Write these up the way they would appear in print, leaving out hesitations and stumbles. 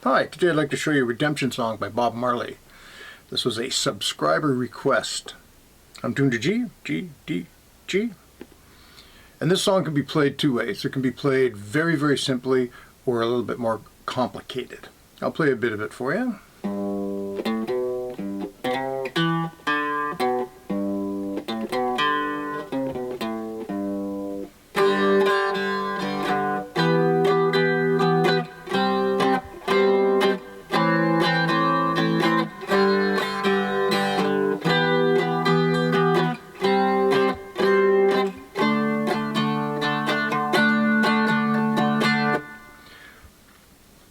Hi, today I'd like to show you a Redemption song by Bob Marley. This was a subscriber request. I'm tuned to G, G, D, G. And this song can be played two ways. It can be played very, very simply or a little bit more complicated. I'll play a bit of it for you.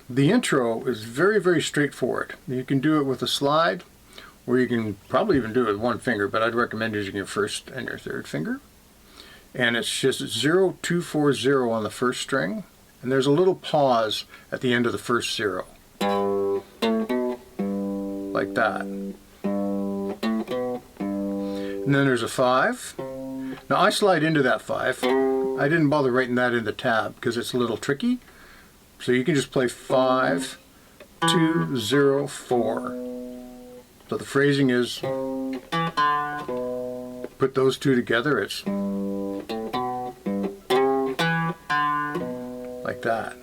The intro is very, very straightforward. You can do it with a slide, or you can probably even do it with one finger, but I'd recommend using your first and your third finger. And it's just 0, 2, 4, 0 on the first string, and there's a little pause at the end of the first 0. Like that. And then there's a 5. Now I slide into that 5. I didn't bother writing that in the tab because it's a little tricky. So you can just play 5, 2, 0, 4. So the phrasing is, put those two together, it's like that.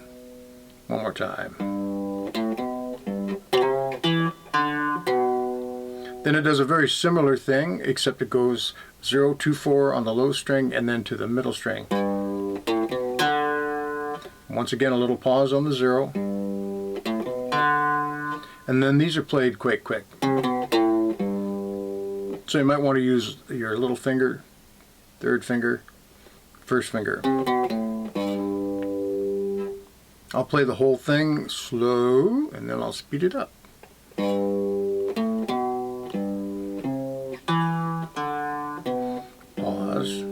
One more time. Then it does a very similar thing, except it goes 0, 2, 4 on the low string and then to the middle string. Once again, a little pause on the 0. And then these are played quite quick. So you might want to use your little finger, third finger, first finger. I'll play the whole thing slow, and then I'll speed it up. Pause.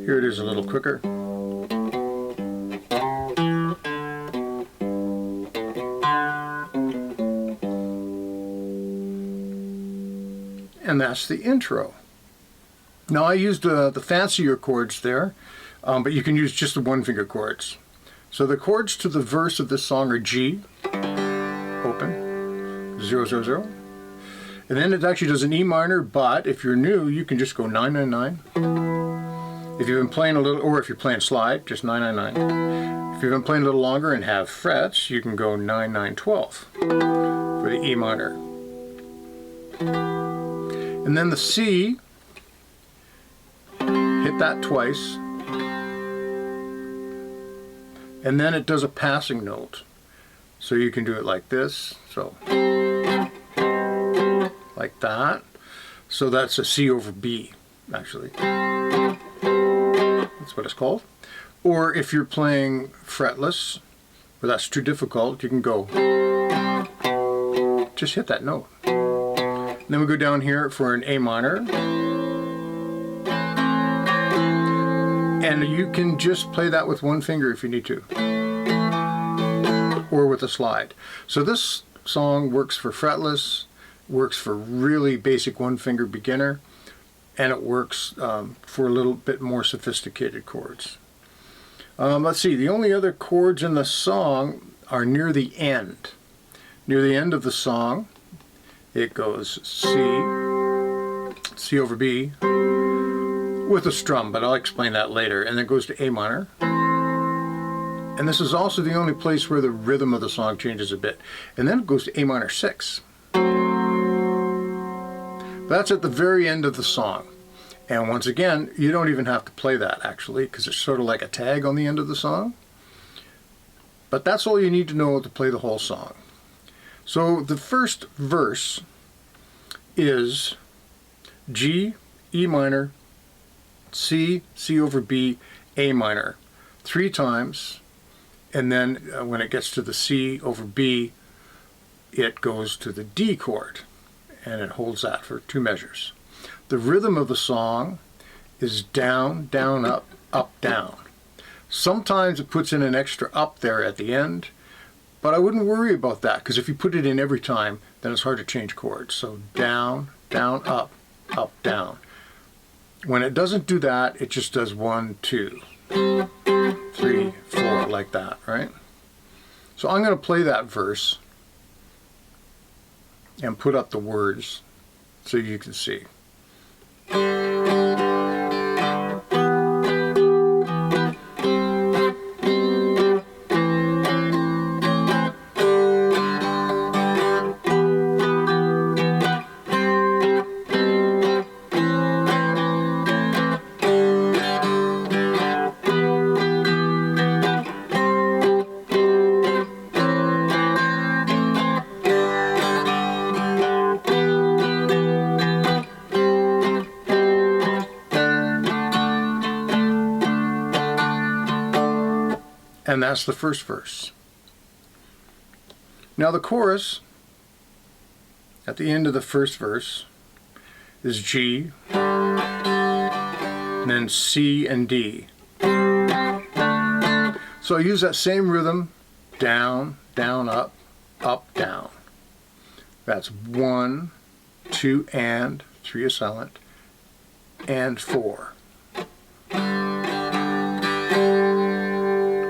Here it is a little quicker. And that's the intro. Now I used the fancier chords there, but you can use just the one finger chords. So the chords to the verse of this song are G, open, 0, 0, 0. And then it actually does an E minor, but if you're new, you can just go 9, 9, 9. If you've been playing a little, or if you're playing slide, just 9, 9, 9. If you've been playing a little longer and have frets, you can go 9, 9, 12 for the E minor. And then the C, hit that twice, and then it does a passing note. So you can do it like this, so like that. So that's a C over B, actually. That's what it's called. Or if you're playing fretless, where that's too difficult, you can go, just hit that note. And then we go down here for an A minor. And you can just play that with one finger if you need to. Or with a slide. So this song works for fretless, works for really basic one finger beginner, and it works for a little bit more sophisticated chords. Let's see, the only other chords in the song are near the end. Near the end of the song, it goes C, C over B, with a strum, but I'll explain that later, and then it goes to A minor. And this is also the only place where the rhythm of the song changes a bit. And then it goes to A minor 6. That's at the very end of the song. And once again, you don't even have to play that actually, because it's sort of like a tag on the end of the song. But that's all you need to know to play the whole song. So the first verse is G, E minor, C, C over B, A minor, 3 times. And then when it gets to the C over B, it goes to the D chord. And it holds that for 2 measures. The rhythm of the song is down, down, up, down. Sometimes it puts in an extra up there at the end, but I wouldn't worry about that, because if you put it in every time, then it's hard to change chords. So down, down, up, down. When it doesn't do that, it just does 1, 2, 3, 3, 4, like that, right? So I'm going to play that verse and put up the words so you can see. And that's the first verse. Now the chorus at the end of the first verse is G, and then C and D. So I use that same rhythm, down, down, up, down. That's 1, 2, and 3 is silent, and 4.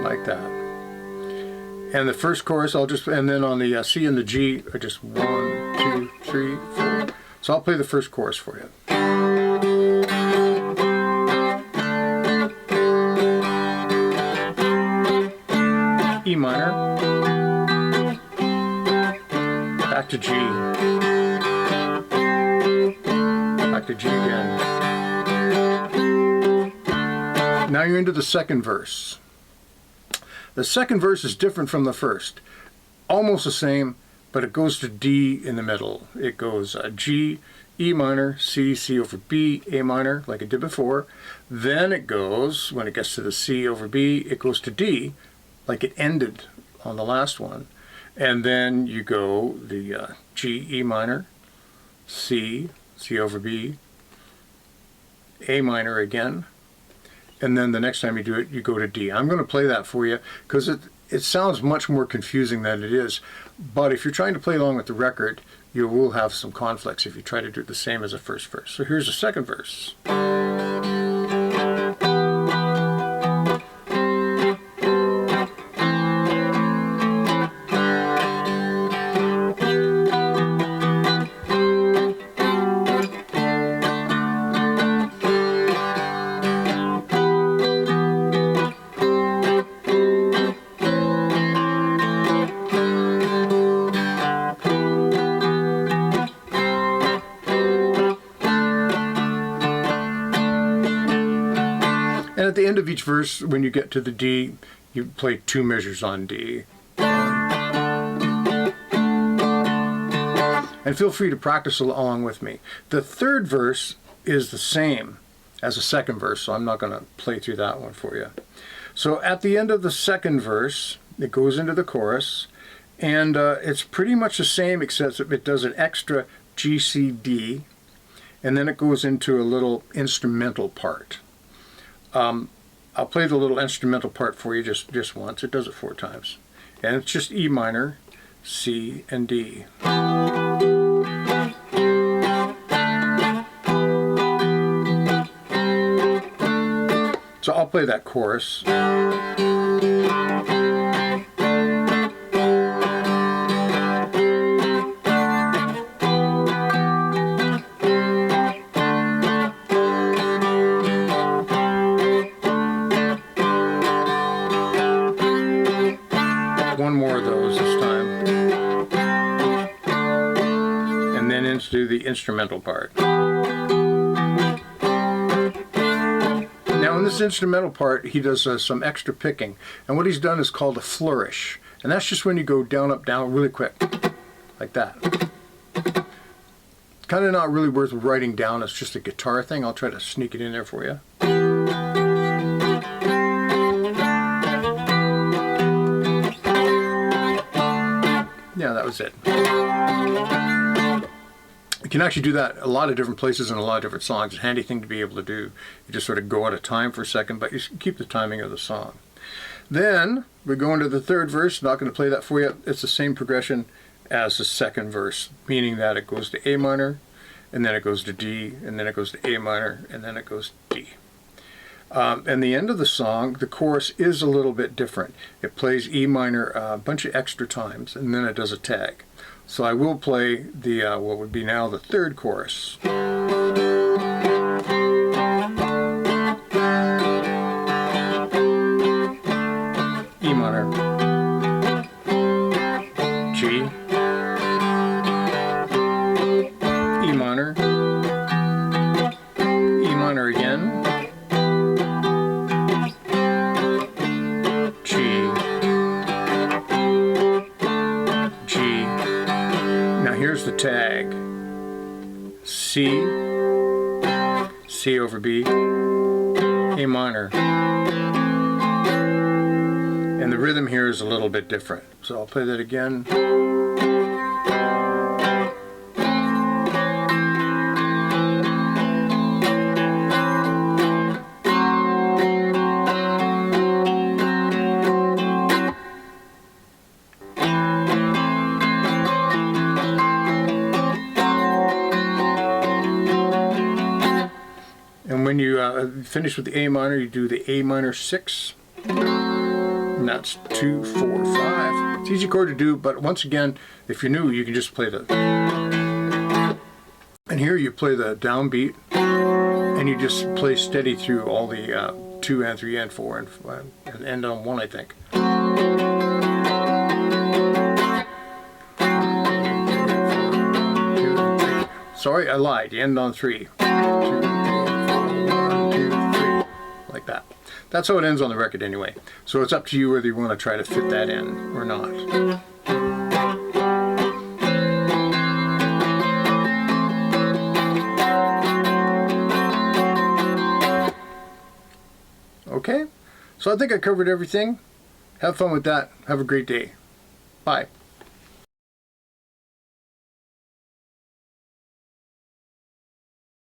Like that. And the first chorus and then on the C and the G are just 1, 2, 3, 4. So I'll play the first chorus for you. E minor, back to G, back to G again. Now you're into the second verse. The second verse is different from the first. Almost the same, but it goes to D in the middle. It goes G, E minor, C, C over B, A minor, like it did before. Then it goes, when it gets to the C over B, it goes to D, like it ended on the last one. And then you go the G, E minor, C, C over B, A minor again. And then the next time you do it, you go to D. I'm going to play that for you because it sounds much more confusing than it is. But if you're trying to play along with the record, you will have some conflicts if you try to do it the same as the first verse. So here's the second verse. And at the end of each verse, when you get to the D, you play 2 measures on D. And feel free to practice along with me. The third verse is the same as the second verse, so I'm not going to play through that one for you. So at the end of the second verse, it goes into the chorus, and it's pretty much the same except it does an extra G, C, D, and then it goes into a little instrumental part. I'll play the little instrumental part for you just once. It does it 4 times. And it's just E minor, C, and D. So I'll play that chorus. One more of those this time. And then into the instrumental part. Now in this instrumental part, he does some extra picking. And what he's done is called a flourish. And that's just when you go down, up, down really quick. Like that. Kind of not really worth writing down. It's just a guitar thing. I'll try to sneak it in there for you. Yeah, that was it. You can actually do that a lot of different places in a lot of different songs. It's a handy thing to be able to do. You just sort of go out of time for a second, but you keep the timing of the song. Then we go into the third verse. I'm not going to play that for you. It's the same progression as the second verse, meaning that it goes to A minor, and then it goes to D, and then it goes to A minor, and then it goes to D. And the end of the song, the chorus is a little bit different. It plays E minor a bunch of extra times, and then it does a tag. So I will play the what would be now the third chorus. E minor, G, E minor, E minor again, G, G. Now here's the tag. C, C over B, A minor. And the rhythm here is a little bit different. So I'll play that again. And when you finish with the A minor, you do the A minor 6. And that's 2, 4, 5. It's an easy chord to do, but once again, if you're new, you can just play the. And here you play the downbeat, and you just play steady through all the 2 and 3 and 4 and 5, and end on 1, I think. Sorry, I lied. You end on 3. 2, 3, 4, 1, 2, 3, like that. That's how it ends on the record anyway. So it's up to you whether you want to try to fit that in or not. Okay, so I think I covered everything. Have fun with that. Have a great day. Bye.